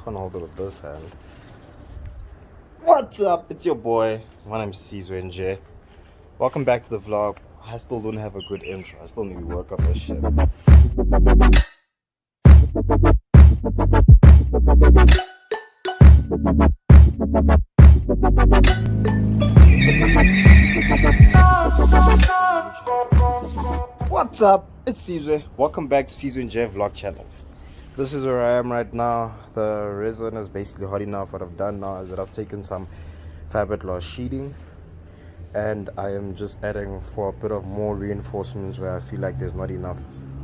can't hold it with this hand. What's up? It's your boy. My name's Scirocco. Welcome back to the vlog. I still don't have a good intro. I still need to work on this shit. What's up? It's Caesar. Welcome back to Caesar and J Vlog channels. This is where I am right now. The resin is basically hot enough. What I've done now is that I've taken some fiberglass sheeting and I am just adding for a bit of more reinforcements where I feel like there's not enough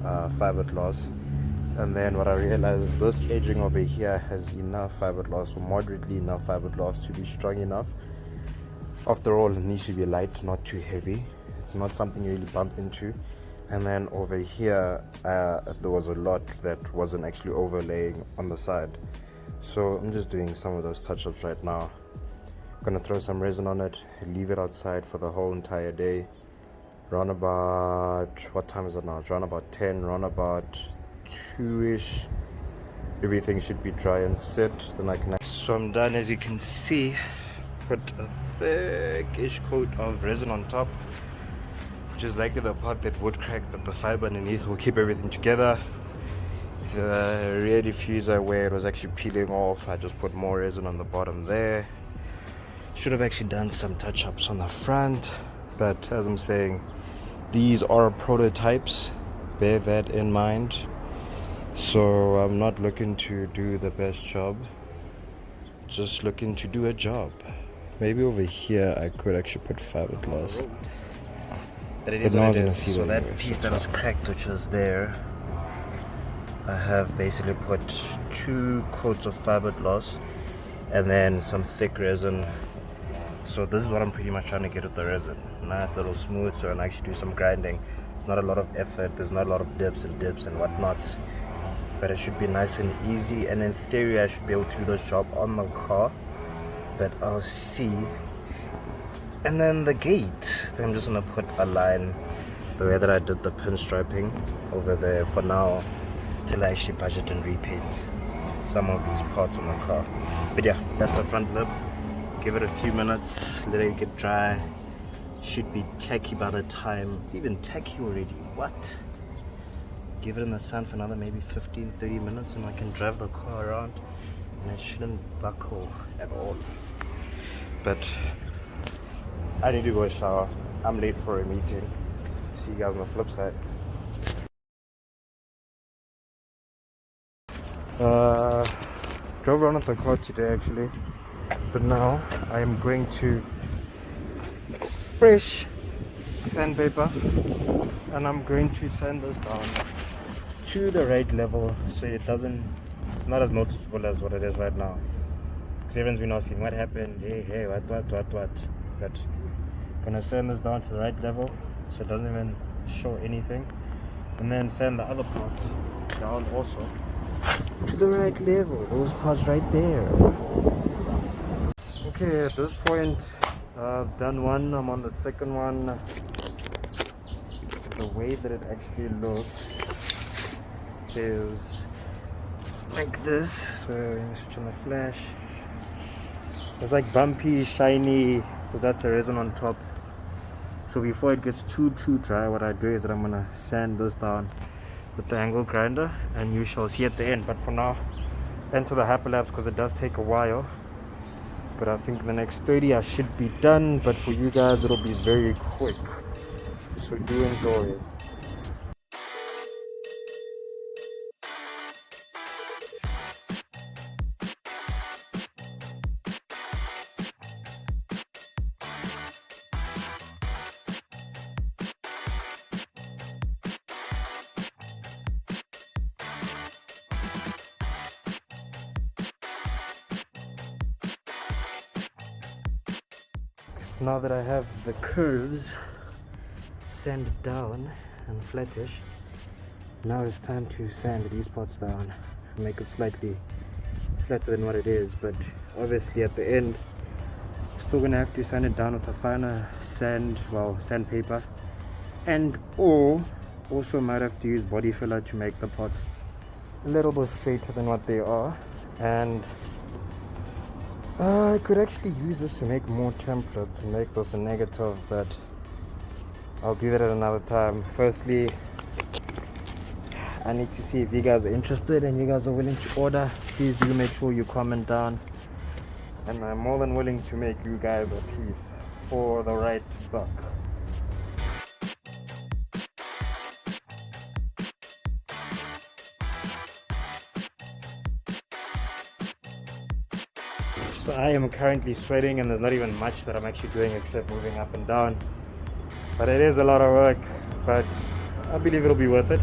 fiberglass. And then what I realized is this edging over here has enough fiberglass, or moderately enough fiberglass to be strong enough. After all, it needs to be light, not too heavy. It's not something you really bump into. And then over here there was a lot that wasn't actually overlaying on the side, so I'm just doing some of those touch-ups right now. I'm gonna throw some resin on it, leave it outside for the whole entire day. Round about, what time is it now? It's round about 10, round about 2ish. Everything should be dry and set, then I can. So I'm done. As you can see, put a thick-ish coat of resin on top, which is likely the part that would crack, but the fiber underneath will keep everything together. The rear diffuser where it was actually peeling off, I just put more resin on the bottom there. Should have actually done some touch-ups on the front, but as I'm saying, these are prototypes, bear that in mind. So I'm not looking to do the best job, just looking to do a job. Maybe over here I could actually put fiberglass. But it is what it is. So that piece that was cracked, which is there, I have basically put 2 coats of fiberglass and then some thick resin. So this is what I'm pretty much trying to get with the resin. Nice little smooth, so I can actually do some grinding. It's not a lot of effort, there's not a lot of dips and whatnot, but it should be nice and easy. And in theory I should be able to do this job on the car, but I'll see. And then the gate, I'm just gonna put a line the way that I did the pinstriping over there for now, till I actually budget and repaint some of these parts on the car. But yeah, that's the front lip. Give it a few minutes, let it get dry. Should be tacky by the time it's even tacky already. What? Give it in the sun for another maybe 15-30 minutes and I can drive the car around and it shouldn't buckle at all. But I need to go shower. I'm late for a meeting. See you guys on the flip side. Drove around with the car today actually, but now I am going to fresh sandpaper and I'm going to sand this down to the right level so it's not as noticeable as what it is right now. Because everyone's been asking what happened, hey, what. But gonna sand this down to the right level so it doesn't even show anything, and then sand the other parts down also to the right level, those parts right there. Okay, at this point I've done one, I'm on the second one. The way that it actually looks is like this. So I'm gonna switch on the flash. It's like bumpy, shiny, because that's the resin on top. So before it gets too dry, what I do is that I'm gonna sand this down with the angle grinder and you shall see at the end. But for now, enter the hyperlapse because it does take a while. But I think in the next 30 I should be done, but for you guys it'll be very quick, so do enjoy it. Now that I have the curves sanded down and flattish, now it's time to sand these parts down and make it slightly flatter than what it is. But obviously at the end still gonna have to sand it down with a finer sandpaper, and also might have to use body filler to make the parts a little bit straighter than what they are. And I could actually use this to make more templates and make this a negative, but I'll do that at another time. Firstly, I need to see if you guys are interested and you guys are willing to order. Please do make sure you comment down, and I'm more than willing to make you guys a piece for the right buck. So I am currently sweating, and there's not even much that I'm actually doing except moving up and down, but it is a lot of work, but I believe it'll be worth it.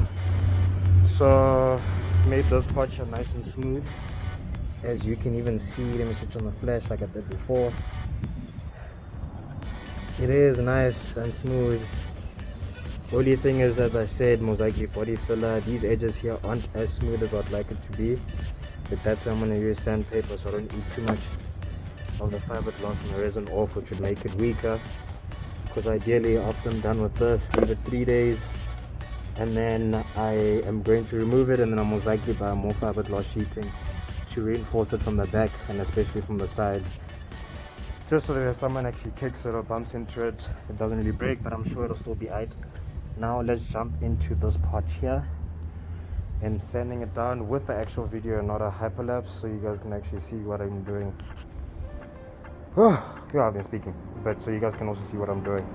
So made this posture nice and smooth, as you can even see. Let me switch on the flash like I did before. It is nice and smooth. Only thing is, as I said, mosaic body filler, these edges here aren't as smooth as I'd like it to be, but that's why I'm going to use sandpaper so I don't eat too much of the fiberglass and the resin off, which would make it weaker. Because ideally, after I'm done with this, leave it 3 days, and then I am going to remove it, and then I'll most likely buy more fiberglass sheeting to reinforce it from the back and especially from the sides, just so that if someone actually kicks it or bumps into it, it doesn't really break, but I'm sure it'll still be aight. Now let's jump into this part here and sanding it down with the actual video and not a hyperlapse, so you guys can actually see what I'm doing. Yeah, I've been speaking, but so you guys can also see what I'm doing.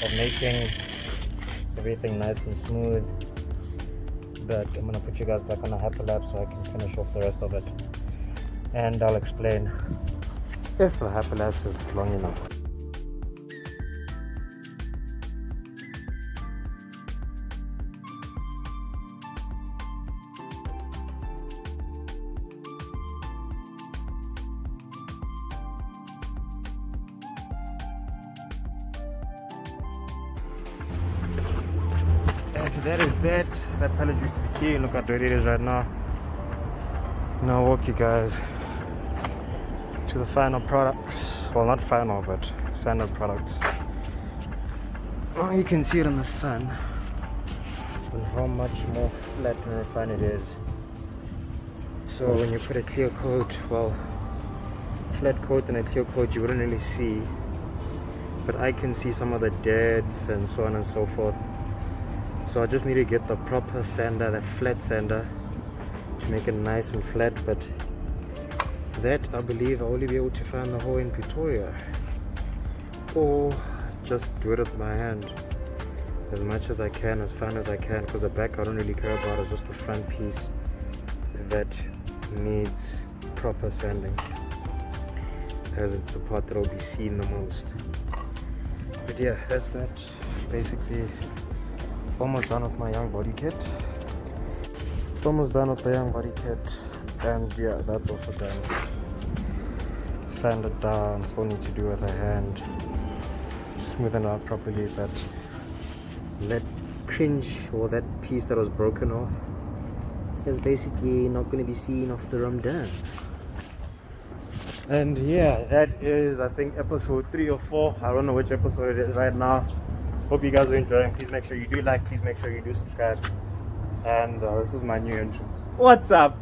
Of making everything nice and smooth, but I'm gonna put you guys back on a hyperlapse so I can finish off the rest of it, and I'll explain if the hyperlapse is long enough. That is that. That palette used to be clean. Look how dirty it is right now. Now I'll walk you guys to the final products. Well, not final, but standard products. Oh, you can see it in the sun and how much more flat and refined it is. So when you put a clear coat, well, flat coat and a clear coat, you wouldn't really see, but I can see some of the deads and so on and so forth. So I just need to get the proper sander, the flat sander, to make it nice and flat, but that I believe I'll only be able to find the hole in Pretoria, or just do it with my hand as much as I can, as fine as I can, because the back I don't really care about, it's just the front piece that needs proper sanding, as it's the part that will be seen the most. But yeah, that's that. Basically almost done with my young body kit. Almost done with the young body kit, and yeah, that's also done. Sand it down, still need to do with a hand, smoothen it out properly, but that cringe, or that piece that was broken off, is basically not going to be seen after I'm done. And yeah, that is, I think, episode 3 or 4. I don't know which episode it is right now. Hope you guys are enjoying. Please make sure you do like, please make sure you do subscribe. And this is my new intro. What's up?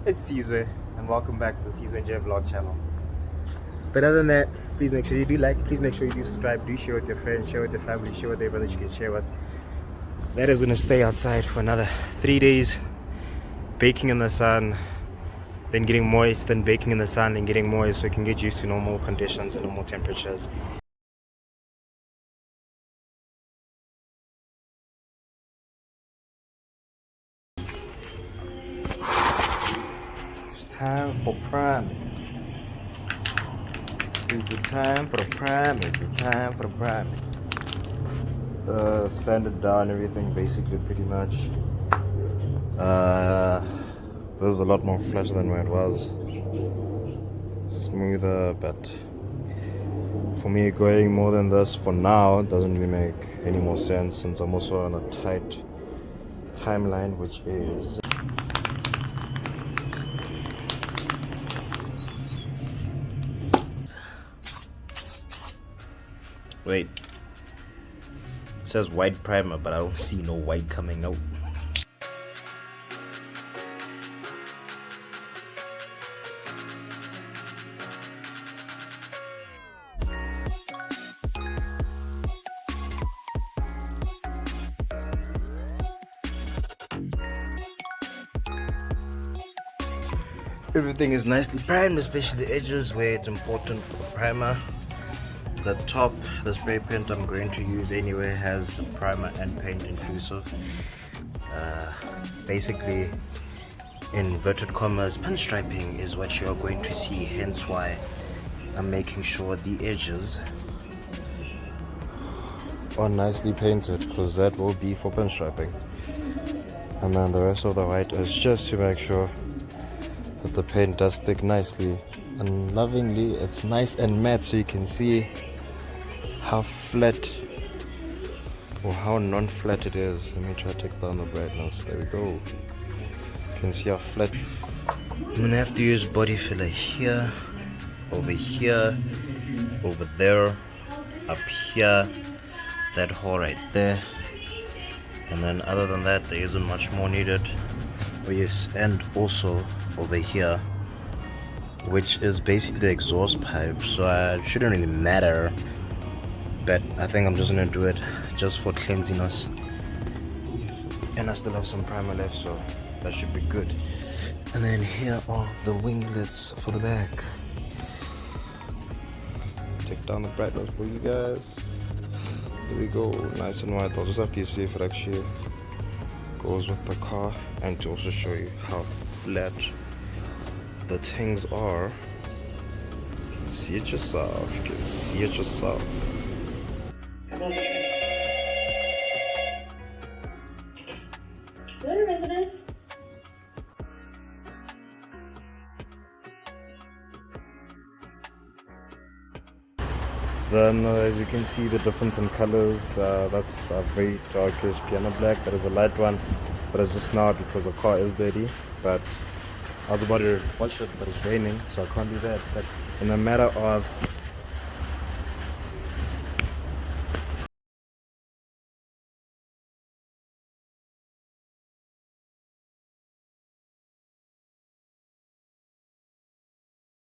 It's Sizwe, and welcome back to the Sizwe J Vlog channel. But other than that, please make sure you do like, please make sure you do subscribe, do share with your friends, share with your family, share with everybody that you can share with. That is going to stay outside for another 3 days, baking in the sun, then getting moist, then baking in the sun, then getting moist, so it can get used to normal conditions and normal temperatures. Time for priming. It's the time for the priming. It's the time for the priming. sanded down everything basically pretty much. This is a lot more flatter than where it was. Smoother, but for me going more than this for now doesn't really make any more sense, since I'm also on a tight timeline, which is wait, it says white primer, but I don't see no white coming out. Everything is nicely primed, especially the edges where it's important for the primer. The top, the spray paint I'm going to use anyway, has primer and paint inclusive. Basically, inverted commas, pinstriping is what you're going to see, hence why I'm making sure the edges are nicely painted, because that will be for pinstriping. And then the rest of the white is just to make sure that the paint does stick nicely and lovingly. It's nice and matte, so you can see how flat or how non-flat it is. Let me try to take down the brightness. There we go. You can see how flat. I'm gonna have to use body filler here, over there, up here, that hole right there, and then other than that there isn't much more needed. Oh yes, and also over here, which is basically the exhaust pipe, so it shouldn't really matter, but I think I'm just gonna do it just for cleansiness. And I still have some primer left, so that should be good. And then here are the winglets for the back. Take down the brightness for you guys. There we go, nice and white. I'll just have to see if it actually goes with the car, and to also show you how flat the things are. You can see it yourself. You can see it yourself. Go to residence. Then as you can see the difference in colors, that's a very darkish piano black. That is a light one, but it's just now because the car is dirty. But I was about to watch it, but it's raining, so I can't do that. But in a matter of